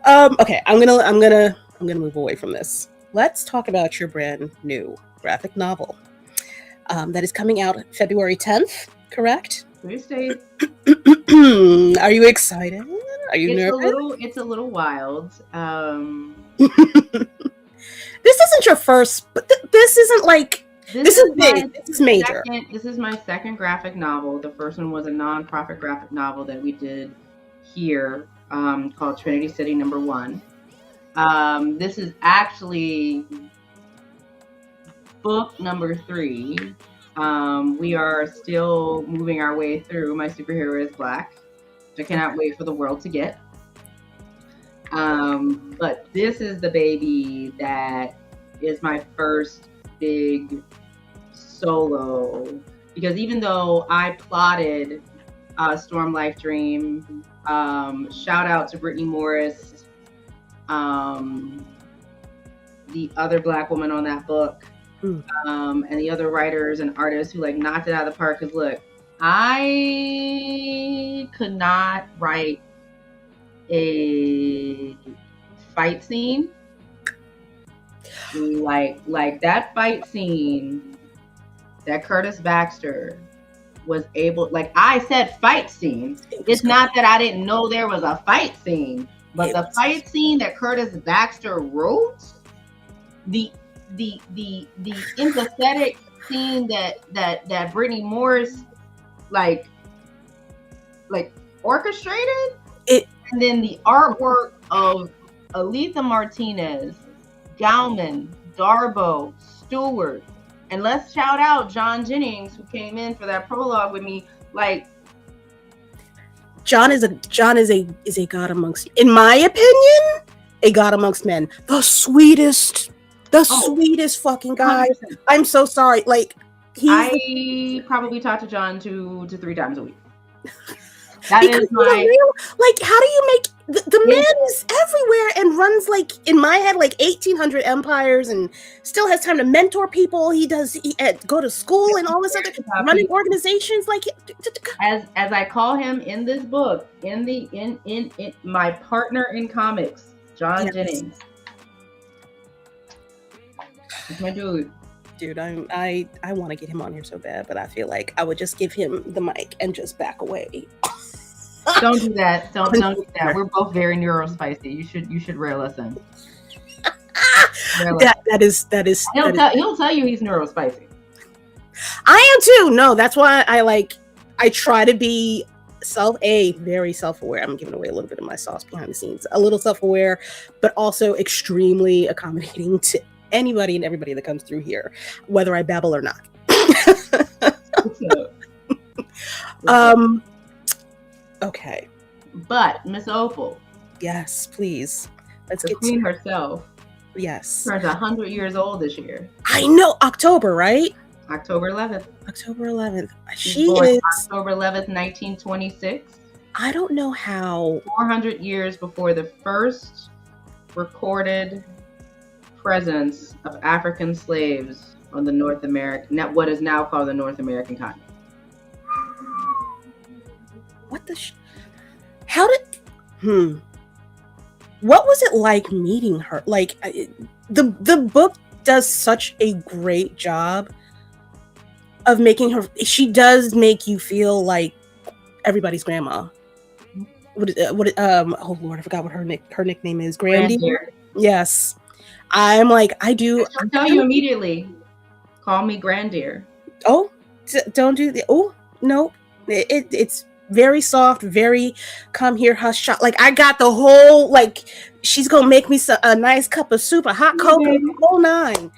Okay, I'm gonna move away from this. Let's talk about your brand new graphic novel that is coming out February 10th. Correct? Tuesday. Are you excited? Are you nervous? It's a little wild. This isn't your first, but this isn't like this is big. This is major. This is my second graphic novel. The first one was a non-profit graphic novel that we did here, called Trinity City Number 1. This is actually book number 3. We are still moving our way through My Superhero is Black, which I cannot wait for the world to get. But this is the baby that is my first big solo, because even though I plotted Storm Life Dream, shout out to Brittany Morris, the other Black woman on that book, and the other writers and artists who like knocked it out of the park. Because look, I could not write a fight scene like that fight scene that Curtis Baxter was able, like I said, fight scene. It's not that I didn't know there was a fight scene, but the fight scene that Curtis Baxter wrote, the empathetic scene that Brittany Morris like orchestrated, and then the artwork of Aletha Martinez, Gauman, Darbo, Stewart, and let's shout out John Jennings, who came in for that prologue with me. Like, John is a god amongst, in my opinion, a god amongst men. The sweetest fucking guy. 100%. I'm so sorry. Like, I probably talk to John 2 to 3 times a week. That is my like. How do you make the man is everywhere and runs, like, in my head, like 1,800 empires, and still has time to mentor people. He go to school and all this other running organizations. Like, as I call him in this book, in my partner in comics, John Jennings. That's my dude. Dude, I want to get him on here so bad, but I feel like I would just give him the mic and just back away. Don't do that. Don't do that. We're both very neurospicy. You should reel us in. That is. He'll tell you he's neurospicy. I am too. No, that's why I try to be very self-aware. I'm giving away a little bit of my sauce behind the scenes. A little self-aware, but also extremely accommodating to anybody and everybody that comes through here, whether I babble or not. Okay. But Miss Opal. Yes, please. Let's get queen herself. Yes. Turns 100 years old this year. I know. October, right? October 11th. October 11th. She is October 11th, 1926. I don't know how. 400 years before the first recorded presence of African slaves on the North American, what is now called the North American continent. What the how did what was it like meeting her? Like, the book does such a great job of making her, she does make you feel like everybody's grandma. Oh Lord, I forgot what her nickname is. Grandeer. Yes. I'm like, I do. I'll tell you immediately. Call me Grandeer. Oh, don't do the. Oh no, it's very soft, very come here, hush, shot. Like, I got the whole, like, she's gonna make me a nice cup of soup, a hot cocoa, the whole 9.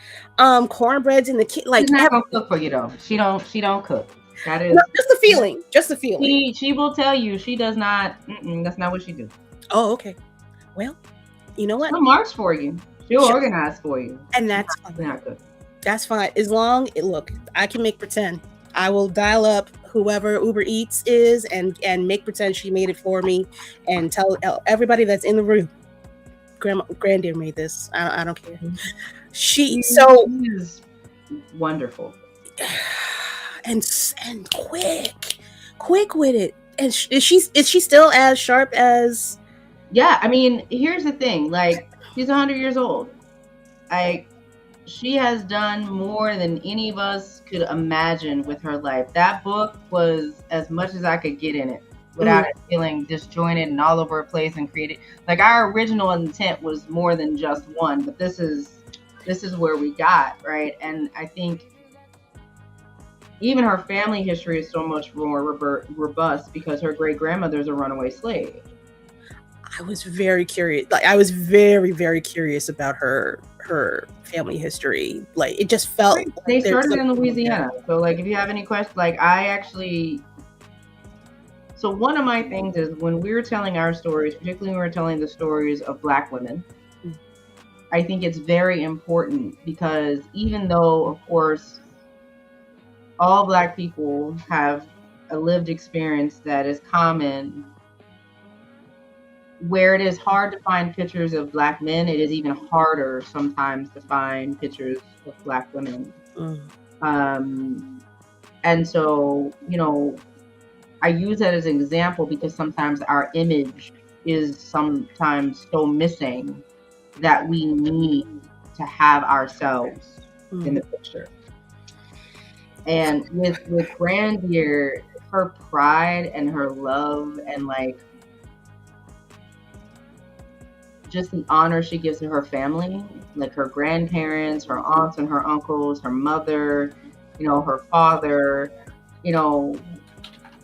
Cornbread's in the kitchen. Like, she's not gonna cook for you though. She don't cook. That is just the feeling. Just the feeling. She will tell you she does not. That's not what she do. Oh, okay. Well, you know what? She'll march for you. She'll organize for you. And that's fine. That's fine. As long look, I can make pretend. I will dial up whoever Uber Eats is and make pretend she made it for me, and tell everybody that's in the room, Grandeer made this. I don't care. She is wonderful and quick with it. And is she still as sharp as? Yeah, I mean, here's the thing. Like, she's 100 years old. Like, she has done more than any of us could imagine with her life. That book was as much as I could get in it without it feeling disjointed and all over the place and created. Like, our original intent was more than just one, but this is where we got, right? And I think even her family history is so much more robust because her great grandmother is a runaway slave. I was very curious. Like, I was very, very curious about her family history. Like, it just felt Right. like They started in something Louisiana. So, like, if you have any questions, like, so one of my things is when we were telling our stories, particularly when we were telling the stories of Black women, I think it's very important because even though, of course, all Black people have a lived experience that is common, where it is hard to find pictures of Black men, it is even harder sometimes to find pictures of Black women. And so, you know, I use that as an example because sometimes our image is sometimes so missing that we need to have ourselves in the picture. And with Grandier, her pride and her love and like just the honor she gives to her family, like her grandparents, her aunts and her uncles, her mother, you know, her father, you know,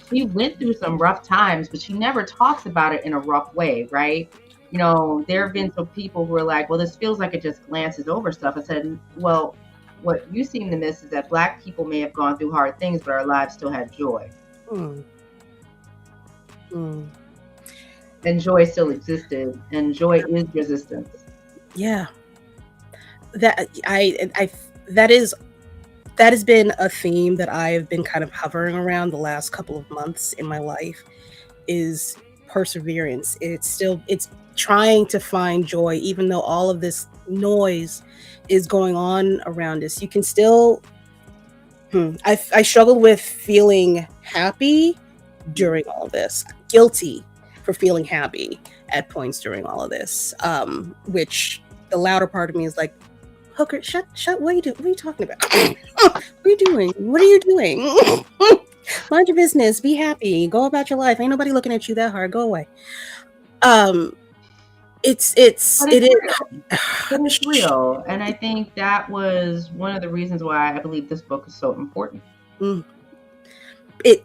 she went through some rough times, but she never talks about it in a rough way, right? You know, there have been some people who are like, well, this feels like it just glances over stuff. I said, well, what you seem to miss is that Black people may have gone through hard things, but our lives still had joy. And joy still existed, and joy is resistance. Yeah. That has been a theme that I've been kind of hovering around the last couple of months in my life, is perseverance. It's trying to find joy, even though all of this noise is going on around us. You can still, I struggled with feeling happy during all this, guilty for feeling happy at points during all of this, which the louder part of me is like, Hooker, shut, what are you doing? What are you talking about? What are you doing? What are you doing? Mind your business, be happy, go about your life. Ain't nobody looking at you that hard, go away. It's real. And I think that was one of the reasons why I believe this book is so important.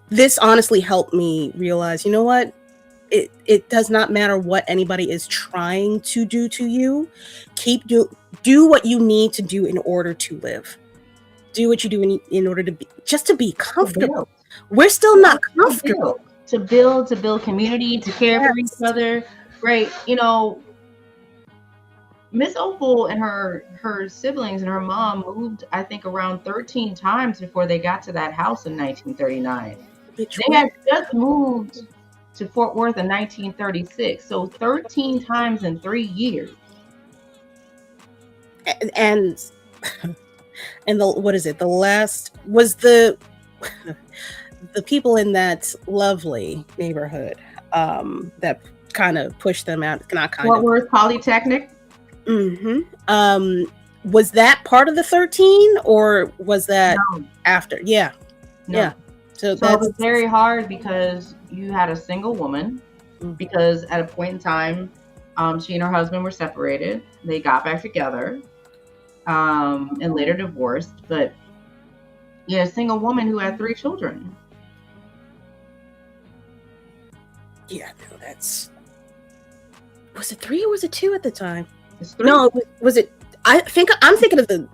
This honestly helped me realize, you know what? It does not matter what anybody is trying to do to you. Do what you need to do in order to live. Do what you do in order to be comfortable. We're still not comfortable. To build community, to care for each other. Right. You know, Miss Opal and her siblings and her mom moved, I think, around 13 times before they got to that house in 1939. They had just moved to Fort Worth in 1936. So 13 times in 3 years. And what is it? The last was the people in that lovely neighborhood that kind of pushed them out. Fort Worth Polytechnic. Was that part of the 13 or was that after? Yeah. No. Yeah. So it was very hard because you had a single woman, because at a point in time, she and her husband were separated. They got back together and later divorced. But you had a single woman who had 3 children. Yeah, no, that's... Was it 3 or was it 2 at the time? It's 3. No, was it... I'm thinking of the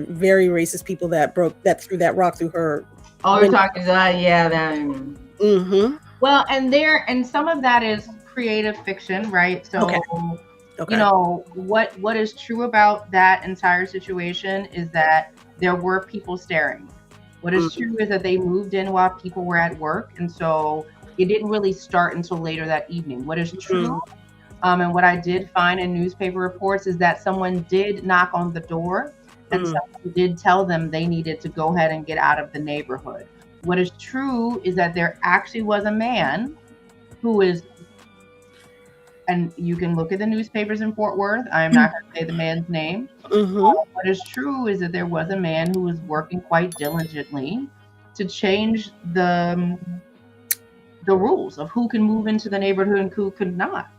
very racist people that threw that rock through her... Oh, you're talking about, yeah, that. Well, and some of that is creative fiction, right? So, you know, what is true about that entire situation is that there were people staring. What is true is that they moved in while people were at work, and so it didn't really start until later that evening. What is true, and what I did find in newspaper reports is that someone did knock on the door. And someone did tell them they needed to go ahead and get out of the neighborhood. What is true is that there actually was a man who is and you can look at the newspapers in Fort Worth. I'm not going to say the man's name. What is true is that there was a man who was working quite diligently to change the rules of who can move into the neighborhood and who could not.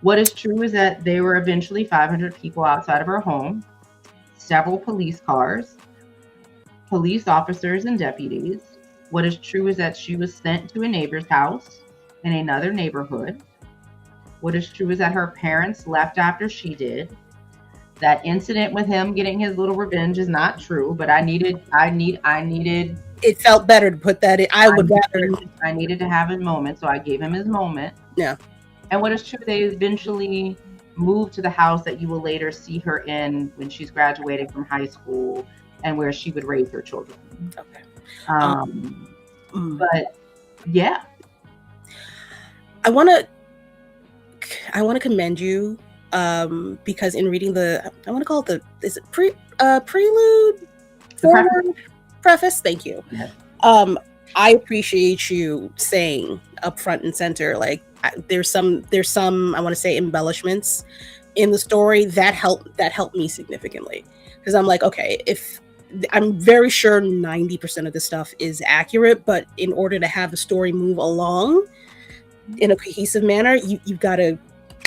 What is true is that there were eventually 500 people outside of her home, several police cars, police officers and deputies. What is true is that she was sent to a neighbor's house in another neighborhood. What is true is that her parents left after she did. That incident with him getting his little revenge is not true, but I needed. It felt better to put that in. I needed to have his moment, so I gave him his moment. Yeah. And what is true, they eventually moved to the house that you will later see her in when she's graduating from high school and where she would raise her children. Okay. But yeah, I want to commend you because in reading I want to call it is it prelude, forward, preface? Thank you. Yeah. I appreciate you saying up front and center, like there's some I want to say embellishments in the story that helped me significantly, because I'm like, okay, if I'm very sure 90% of this stuff is accurate, but in order to have the story move along in a cohesive manner, you've got to.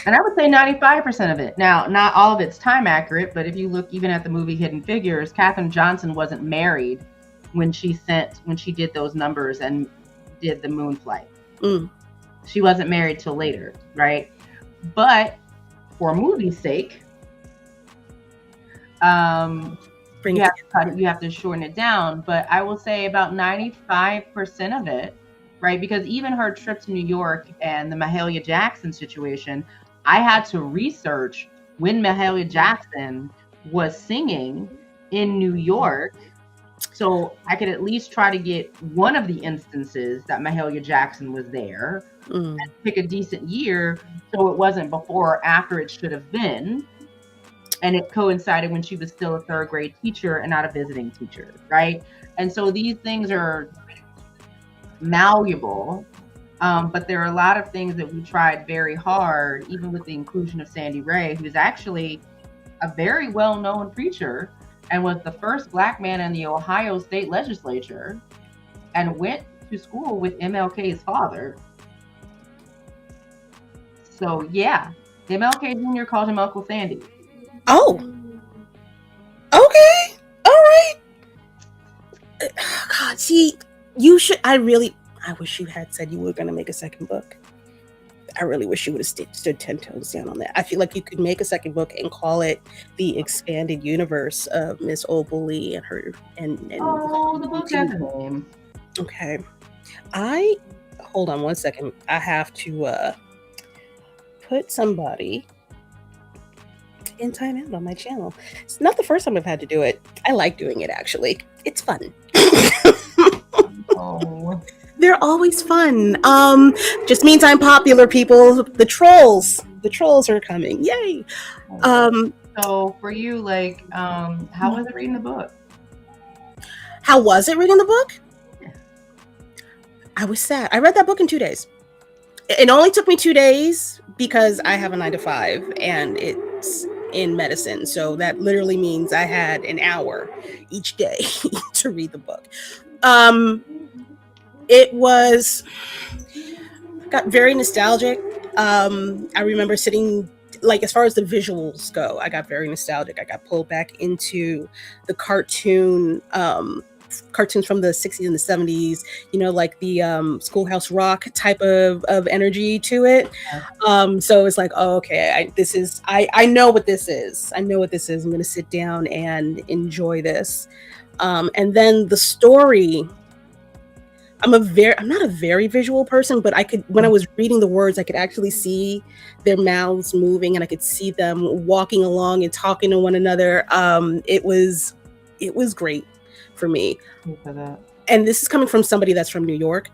And I would say 95% of it. Now, not all of it's time accurate, but if you look even at the movie Hidden Figures, Katherine Johnson wasn't married when she did those numbers and did the moon flight. She wasn't married till later, right? But for movie's sake, you have to shorten it down. But I will say about 95% of it, right? Because even her trip to New York and the Mahalia Jackson situation, I had to research when Mahalia Jackson was singing in New York, so I could at least try to get one of the instances that Mahalia Jackson was there and pick a decent year, so it wasn't before or after it should have been. And it coincided when she was still a third grade teacher and not a visiting teacher, right? And so these things are malleable, but there are a lot of things that we tried very hard, even with the inclusion of Sandy Ray, who's actually a very well-known preacher and was the first Black man in the Ohio State Legislature and went to school with MLK's father. So yeah, MLK Jr. called him Uncle Sandy. Oh, okay, all right. God, see, you should. I wish you had said you were going to make a second book. I really wish you would have stood 10 toes down on that. I feel like you could make a second book and call it the expanded universe of Miss Opal Lee and her and the book has a name. Okay, hold on one second. I have to put somebody in timeout on my channel. It's not the first time I've had to do it. I like doing it, actually. It's fun. Oh. They're always fun. Just means I'm popular, people. The trolls are coming. Yay. So for you, like, how was it reading the book? How was it reading the book? Yeah. I was sad. I read that book in 2 days. It only took me 2 days because I have a 9-to-5 and it's in medicine. So that literally means I had an hour each day to read the book. It got very nostalgic. I remember sitting, like, as far as the visuals go, I got very nostalgic. I got pulled back into the cartoons from the 60s and the 70s, like the Schoolhouse Rock type of energy to it. So it's like, oh, okay, I know what this is. I'm going to sit down and enjoy this. And then the story, I'm not a very visual person, but when I was reading the words, I could actually see their mouths moving and I could see them walking along and talking to one another. It was great for me. And this is coming from somebody that's from New York.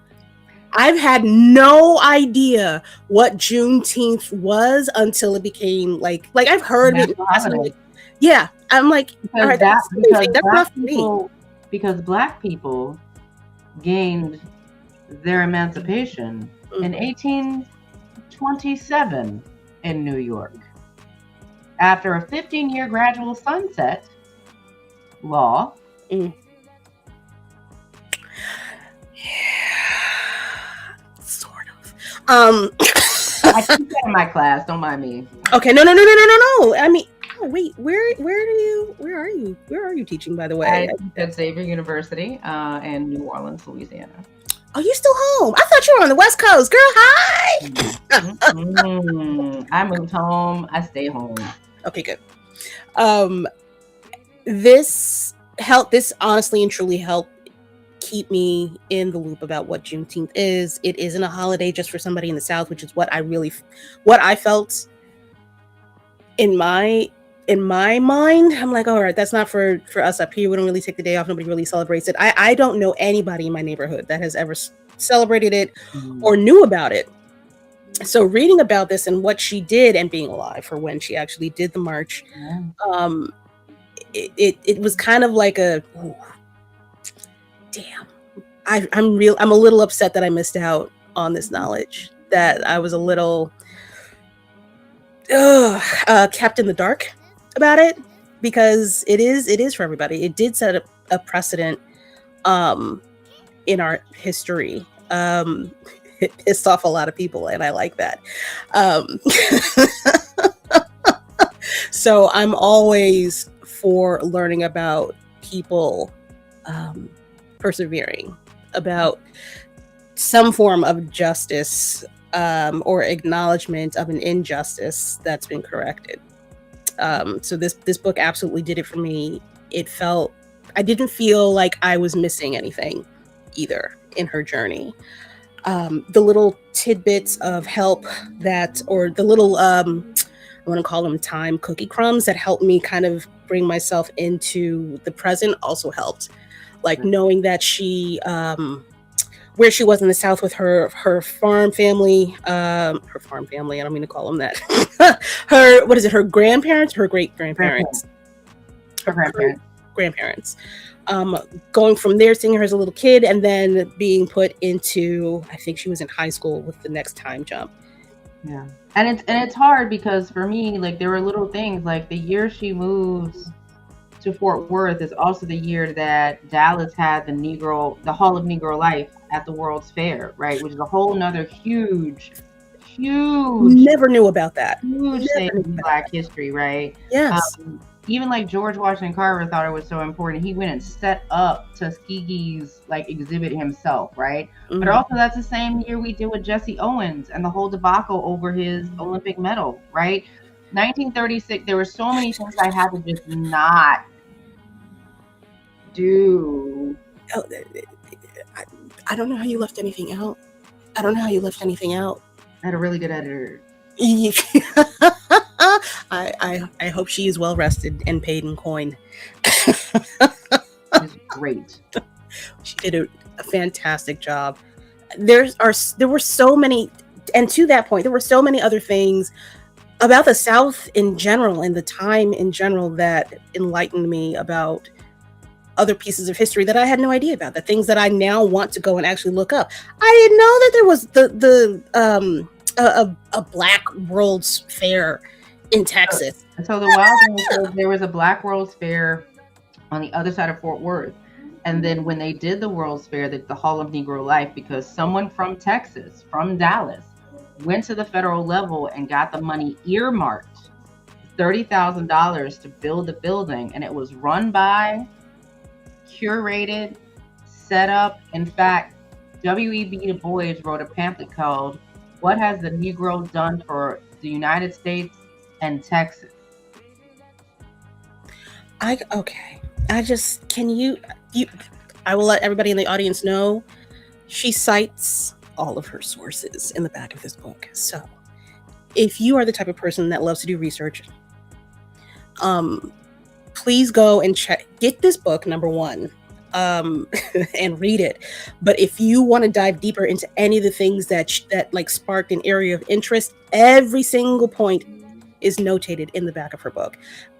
I've had no idea what Juneteenth was until it became like I've heard it. Yeah, I'm like, all right, that's not for me. Because Black people gained their emancipation in 1827. in New York. After a 15-year gradual sunset law. Yeah, sort of. I teach that in my class. Don't mind me. Okay, no. I mean, oh, wait, where are you teaching, by the way? I teach at Xavier University in New Orleans, Louisiana. Oh, you still home? I thought you were on the West Coast, girl. Hi. I moved home. I stay home. Okay, good. This honestly and truly helped keep me in the loop about what Juneteenth is. It isn't a holiday just for somebody in the South, which is what I felt in my mind. I'm like, all right, that's not for us up here. We don't really take the day off. Nobody really celebrates it. I don't know anybody in my neighborhood that has ever celebrated it or knew about it. So reading about this and what she did, and being alive for when she actually did the march, it was kind of like a, ooh, damn. I'm a little upset that I missed out on this knowledge. That I was a little kept in the dark about it, because it is for everybody. It did set a precedent in our history. It pissed off a lot of people, and I like that. So I'm always for learning about people persevering, about some form of justice or acknowledgement of an injustice that's been corrected. So this book absolutely did it for me. I didn't feel like I was missing anything either in her journey. The little tidbits of help or the little, I want to call them time cookie crumbs, that helped me kind of bring myself into the present also helped. Like knowing that she, where she was in the South with her farm family, I don't mean to call them that. Her grandparents, her great grandparents, her grandparents. Going from there, seeing her as a little kid, and then being put into, I think she was in high school with the next time jump. Yeah. And it's hard, because for me, like, there were little things, like the year she moves to Fort Worth is also the year that Dallas had the Hall of Negro Life at the World's Fair, right? Which is a whole nother huge. Never knew about that. Huge thing in Black history, right? Yes. Even like George Washington Carver thought it was so important. He went and set up Tuskegee's like exhibit himself, right? Mm-hmm. But also that's the same year we did with Jesse Owens and the whole debacle over his Olympic medal, right? 1936, there were so many things I had to just not do. I don't know how you left anything out. I had a really good editor. I hope she is well rested and paid in coin. It's great. She did a fantastic job. There were so many, and to that point, there were so many other things about the South in general and the time in general that enlightened me about other pieces of history that I had no idea about. The things that I now want to go and actually look up. I didn't know that there was a Black World's Fair in Texas. So the wild thing is, there was a Black World's Fair on the other side of Fort Worth, and then when they did the World's Fair, the Hall of Negro Life, because someone from Texas, from Dallas, went to the federal level and got the money earmarked, $30,000 to build the building, and it was run by, curated, set up. In fact, W.E.B. Du Bois wrote a pamphlet called "What Has the Negro Done for the United States and Texas?" I will let everybody in the audience know she cites all of her sources in the back of this book. So if you are the type of person that loves to do research, please go and get this book, number one, and read it. But if you want to dive deeper into any of the things that like sparked an area of interest, every single point is notated in the back of her book.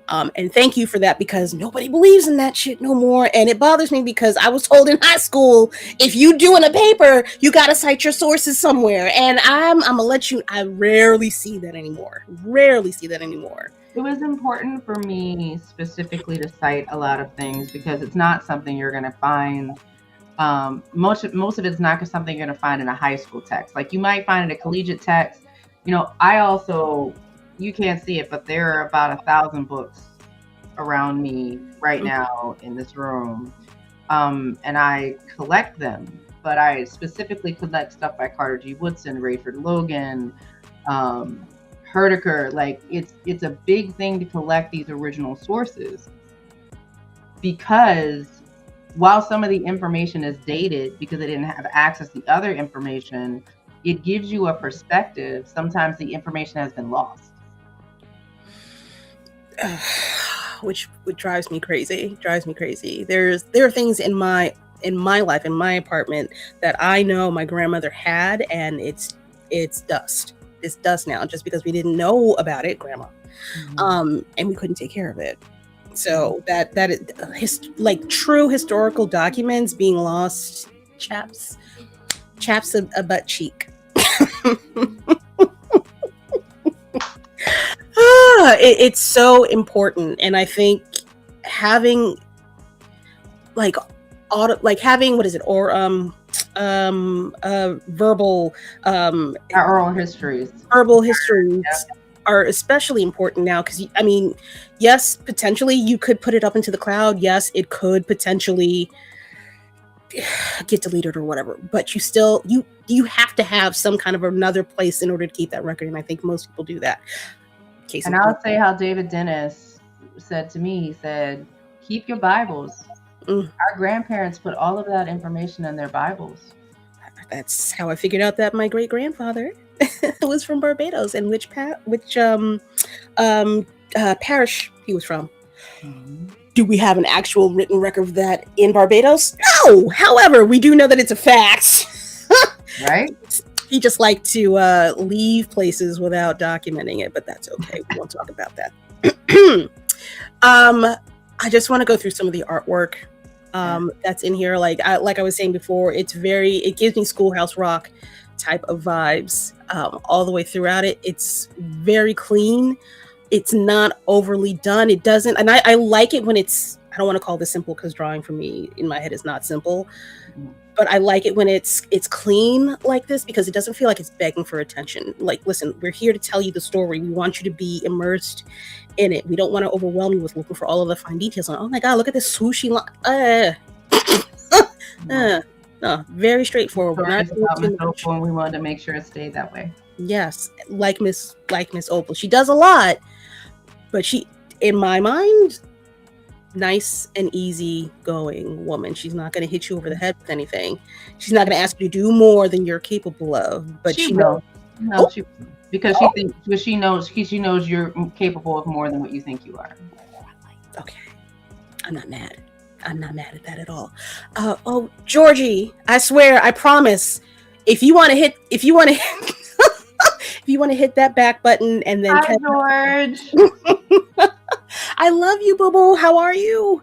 And thank you for that, because nobody believes in that shit no more. And it bothers me because I was told in high school, if you doing a paper, you got to cite your sources somewhere. And I'm going to let you, I rarely see that anymore. It was important for me specifically to cite a lot of things because it's not something you're going to find. Most of it's not something you're going to find in a high school text. Like you might find in a collegiate text. I also, you can't see it, but there are about 1,000 books around me right now in this room. And I collect them, but I specifically collect stuff by Carter G. Woodson, Rayford Logan, Herdeker. Like it's a big thing to collect these original sources, because while some of the information is dated because they didn't have access to the other information, it gives you a perspective. Sometimes the information has been lost. Which drives me crazy. There are things in my life, in my apartment, that I know my grandmother had, and it's dust. It's dust now, just because we didn't know about it, Grandma. And we couldn't take care of it. So that is like true historical documents being lost. Chaps a butt cheek. It's so important, and I think having having what is it, or verbal our oral histories are especially important now, because I mean, yes, potentially you could put it up into the cloud. Yes, it could potentially get deleted or whatever, but you have to have some kind of another place in order to keep that record, and I think most people do that. And I'll say how David Dennis said to me, he said, keep your Bibles. Our grandparents put all of that information in their Bibles. That's how I figured out that my great grandfather was from Barbados, and which parish he was from. Do we have an actual written record of that in Barbados? No. However, we do know that it's a fact. Right? He just liked to leave places without documenting it, but that's okay. We won't talk about that. I just want to go through some of the artwork that's in here. Like I was saying before, it gives me Schoolhouse Rock type of vibes all the way throughout it. It's very clean. It's not overly done. It doesn't, and I like it when it's, I don't want to call this simple, because drawing for me in my head is not simple. But I like it when it's clean like this, because it doesn't feel like it's begging for attention. Like, listen, we're here to tell you the story. We want you to be immersed in it. We don't want to overwhelm you with looking for all of the fine details. Oh my God, look at this swooshy line. No, very straightforward. We wanted to make sure it stayed that way. Yes, like Miss Opal. She does a lot, but she, in my mind, nice and easy going woman. She's not going to hit you over the head with anything. She's not going to ask you to do more than you're capable of. But she knows. No, because she knows you're capable of more than what you think you are. Okay, I'm not mad at that at all. Oh, Georgie, I swear, I promise. If you want to hit that back button and then Hi, George. I love you, boo boo. How are you?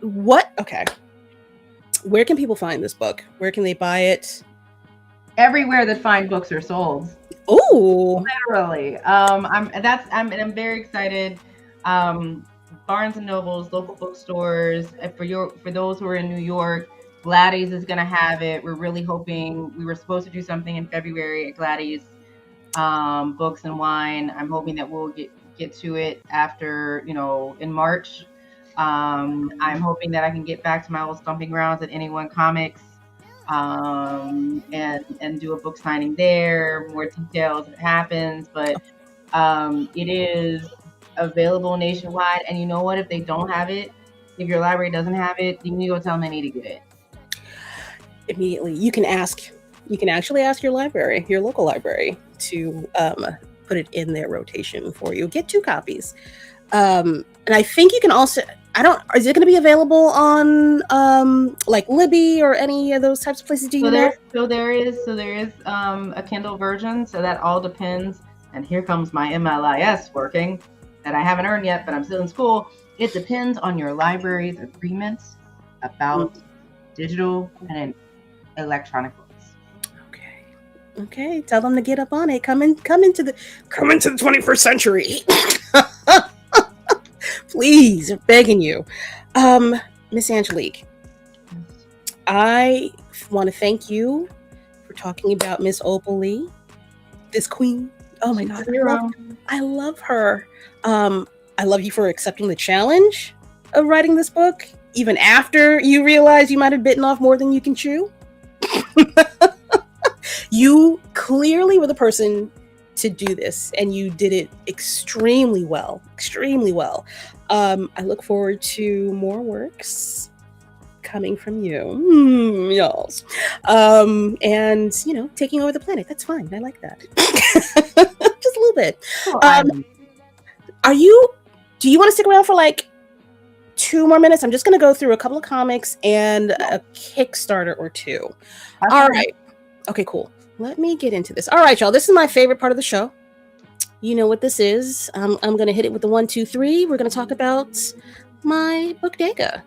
What? Okay. Where can people find this book? Where can they buy it? Everywhere that fine books are sold. Oh, literally. I'm very excited. Barnes and Nobles, local bookstores. For those who are in New York, Gladys is going to have it. We're really hoping. We were supposed to do something in February at Gladys Books and Wine. I'm hoping that we'll get to it after, in March. I'm hoping that I can get back to my old stomping grounds at Anyone Comics and do a book signing there. More details if it happens, but it is available nationwide. And you know what? If they don't have it, if your library doesn't have it, you need to go tell them they need to get it. Immediately, you can actually ask your local library to put it in their rotation for you. Get 2 copies. And I think you can also, is it going to be available on like Libby or any of those types of places? So there is a Kindle version. So that all depends. and here comes my MLIS working that I haven't earned yet, but I'm still in school. It depends on your library's agreements about digital and electronic books. Okay. Tell them to get up on it. Come into the 21st century. Please, I'm begging you. Miss Angelique, I want to thank you for talking about Miss Opal Lee, this queen. Oh my God, I love her. I love you for accepting the challenge of writing this book, even after you realize you might have bitten off more than you can chew. You clearly were the person to do this, and you did it extremely well. I look forward to more works coming from you, y'all. And taking over the planet. That's fine. I like that. Just a little bit. Do you want to stick around for like 2 more minutes? I'm just going to go through a couple of comics and a Kickstarter or two. All right. Okay, cool. Let me get into this. All right, y'all. This is my favorite part of the show. You know what this is. I'm going to hit it with the 1, 2, 3. We're going to talk about my bodega.